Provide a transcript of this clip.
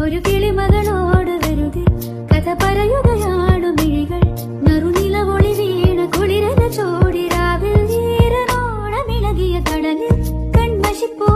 ഒരു കിളിമകളോട് വെറുതെ കഥ പറയുകയാണു മിഴികൾ. നറുനിലവൊളി വീണ കുളിരന ചോടിരാവിൽ ഈരനോണമിളകിയ കടലിൽ കൺമഷിപ്പോ